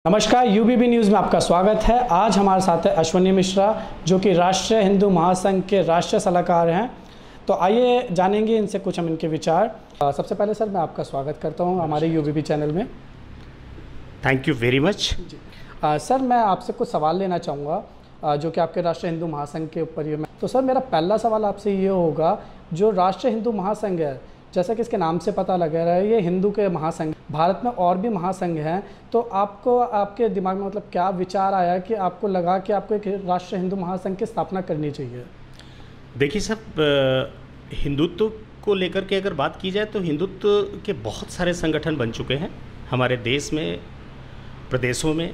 नमस्कार, यूबीबी न्यूज़ में आपका स्वागत है। आज हमारे साथ है अश्विनी मिश्रा, जो कि राष्ट्रीय हिंदू महासंघ के राष्ट्रीय सलाहकार हैं। तो आइए जानेंगे इनसे कुछ हम इनके विचार। सबसे पहले सर, मैं आपका स्वागत करता हूं हमारे यूबीबी चैनल में। Thank you very much. Sir, मैं आपसे कुछ सवाल लेना चाहूँगा जो कि आपके राष्ट्रीय हिंदू महासंघ के ऊपर ही है। तो सर, मेरा पहला सवाल आपसे ये होगा, जो राष्ट्रीय हिंदू महासंघ है, जैसा कि इसके नाम से पता लग रहा है, ये हिंदू के महासंघ, भारत में और भी महासंघ हैं, तो आपको आपके दिमाग में मतलब क्या विचार आया कि आपको लगा कि आपको एक राष्ट्रीय हिंदू महासंघ की स्थापना करनी चाहिए? देखिए सब, हिंदुत्व को लेकर के अगर बात की जाए तो हिंदुत्व के बहुत सारे संगठन बन चुके हैं हमारे देश में, प्रदेशों में।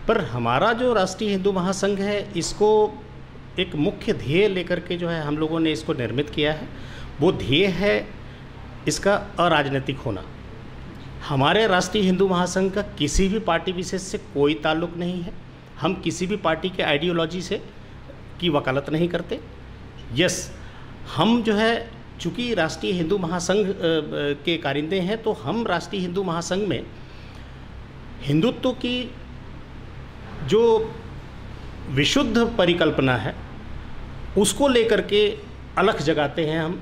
पर हमारा जो राष्ट्रीय हिंदू महासंघ है, इसको एक मुख्य ध्येय लेकर के जो है हम लोगों ने इसको निर्मित किया है। वो ध्येय है इसका अराजनीतिक होना। हमारे राष्ट्रीय हिंदू महासंघ का किसी भी पार्टी विशेष से कोई ताल्लुक़ नहीं है। हम किसी भी पार्टी के आइडियोलॉजी से की वकालत नहीं करते। यस, हम जो है चूँकि राष्ट्रीय हिंदू महासंघ के कारिंदे हैं, तो हम राष्ट्रीय हिंदू महासंघ में हिंदुत्व की जो विशुद्ध परिकल्पना है उसको लेकर के अलख जगाते हैं।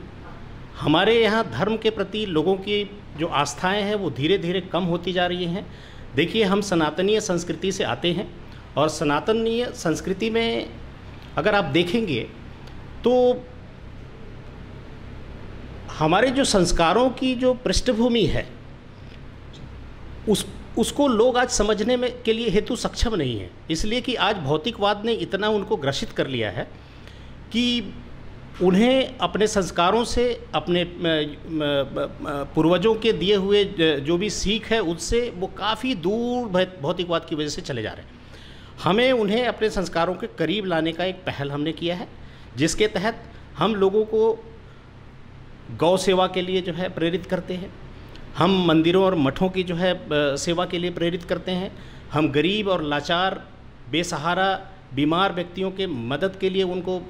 हमारे यहाँ धर्म के प्रति लोगों की जो आस्थाएं हैं वो धीरे धीरे कम होती जा रही हैं। देखिए, हम सनातनीय संस्कृति से आते हैं, और सनातनीय संस्कृति में अगर आप देखेंगे तो हमारे जो संस्कारों की जो पृष्ठभूमि है उसको लोग आज समझने में के लिए हेतु सक्षम नहीं है। इसलिए कि आज भौतिकवाद ने इतना उनको ग्रसित कर लिया है कि उन्हें अपने संस्कारों से, अपने पूर्वजों के दिए हुए जो भी सीख है उससे वो काफ़ी दूर भौतिकवाद की वजह से चले जा रहे हैं। हमें उन्हें अपने संस्कारों के करीब लाने का एक पहल हमने किया है, जिसके तहत हम लोगों को गौ सेवा के लिए जो है प्रेरित करते हैं। हम मंदिरों और मठों की जो है सेवा के लिए प्रेरित करते हैं। हम गरीब और लाचार, बेसहारा, बीमार व्यक्तियों के मदद के लिए उनको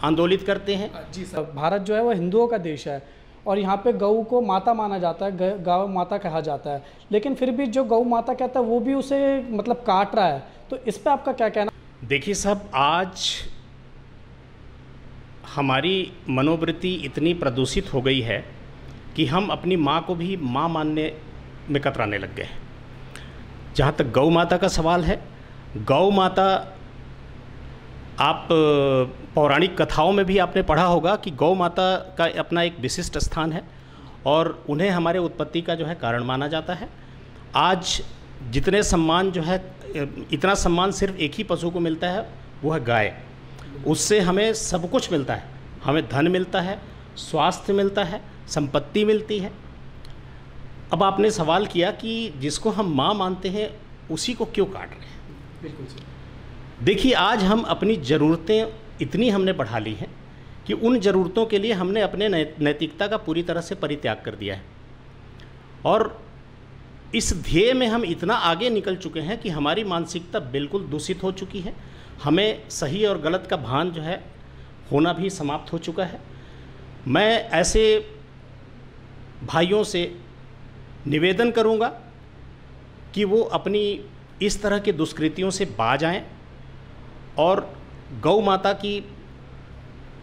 आंदोलित करते हैं। जी सर, भारत जो है वो हिंदुओं का देश है, और यहाँ पे गऊ को माता माना जाता है, गौ माता कहा जाता है। लेकिन फिर भी जो गौ माता कहता है वो भी उसे मतलब काट रहा है। तो इस पे आपका क्या कहना? देखिए साहब, आज हमारी मनोवृत्ति इतनी प्रदूषित हो गई है कि हम अपनी माँ को भी माँ मानने में कतराने लग गए हैं। जहाँ तक गौ माता का सवाल है, गौ माता, आप पौराणिक कथाओं में भी आपने पढ़ा होगा कि गौ माता का अपना एक विशिष्ट स्थान है, और उन्हें हमारे उत्पत्ति का जो है कारण माना जाता है। आज जितने सम्मान जो है, इतना सम्मान सिर्फ एक ही पशु को मिलता है, वो है गाय। उससे हमें सब कुछ मिलता है। हमें धन मिलता है, स्वास्थ्य मिलता है, संपत्ति मिलती है। अब आपने सवाल किया कि जिसको हम माँ मानते हैं उसी को क्यों काट रहे हैं। बिल्कुल सर। देखिए, आज हम अपनी ज़रूरतें इतनी हमने बढ़ा ली हैं कि उन ज़रूरतों के लिए हमने अपने नैतिकता का पूरी तरह से परित्याग कर दिया है, और इस ध्येय में हम इतना आगे निकल चुके हैं कि हमारी मानसिकता बिल्कुल दूषित हो चुकी है। हमें सही और गलत का भान जो है होना भी समाप्त हो चुका है। मैं ऐसे भाइयों से निवेदन करूंगा कि वो अपनी इस तरह के दुष्कृतियों से बाज आएं और गौ माता की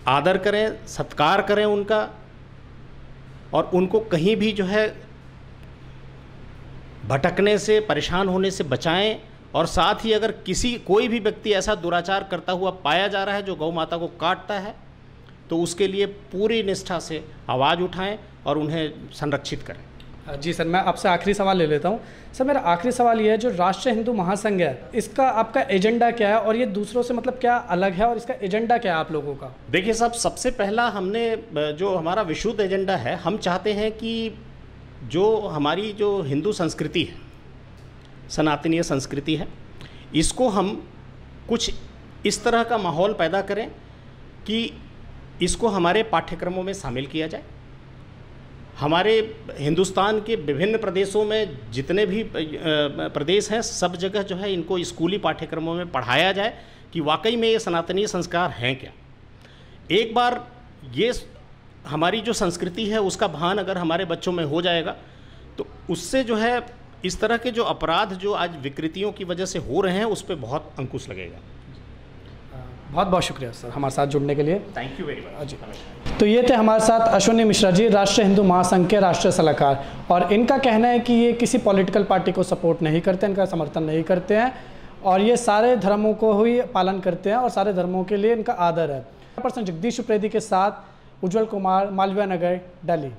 आदर करें, सत्कार करें उनका, और उनको कहीं भी जो है भटकने से, परेशान होने से बचाएं। और साथ ही अगर कोई भी व्यक्ति ऐसा दुराचार करता हुआ पाया जा रहा है जो गौ माता को काटता है, तो उसके लिए पूरी निष्ठा से आवाज़ उठाएं और उन्हें संरक्षित करें। जी सर, मैं आपसे आखिरी सवाल ले लेता हूँ। सर, मेरा आखिरी सवाल ये है, जो राष्ट्रीय हिंदू महासंघ है, इसका आपका एजेंडा क्या है, और ये दूसरों से मतलब क्या अलग है, और इसका एजेंडा क्या है आप लोगों का? देखिए साहब, सबसे पहला हमने जो हमारा विशुद्ध एजेंडा है, हम चाहते हैं कि जो हमारी जो हिंदू संस्कृति है, सनातनीय संस्कृति है, इसको हम कुछ इस तरह का माहौल पैदा करें कि इसको हमारे पाठ्यक्रमों में शामिल किया जाए। हमारे हिंदुस्तान के विभिन्न प्रदेशों में जितने भी प्रदेश हैं, सब जगह जो है इनको स्कूली पाठ्यक्रमों में पढ़ाया जाए कि वाकई में ये सनातनीय संस्कार हैं क्या। एक बार ये हमारी जो संस्कृति है उसका भान अगर हमारे बच्चों में हो जाएगा, तो उससे जो है इस तरह के जो अपराध जो आज विकृतियों की वजह से हो रहे हैं उस पर बहुत अंकुश लगेगा। बहुत बहुत शुक्रिया सर हमारे साथ जुड़ने के लिए। Thank you very much. तो ये थे हमारे साथ अश्विनी मिश्रा जी, राष्ट्रीय हिंदू महासंघ के राष्ट्रीय सलाहकार, और इनका कहना है कि ये किसी पॉलिटिकल पार्टी को सपोर्ट नहीं करते, इनका समर्थन नहीं करते हैं, और ये सारे धर्मों को ही पालन करते हैं और सारे धर्मों के लिए इनका आदर है। पर्सन जगदीश सुप्रेदी के साथ उज्जवल कुमार, मालवीय नगर, दिल्ली।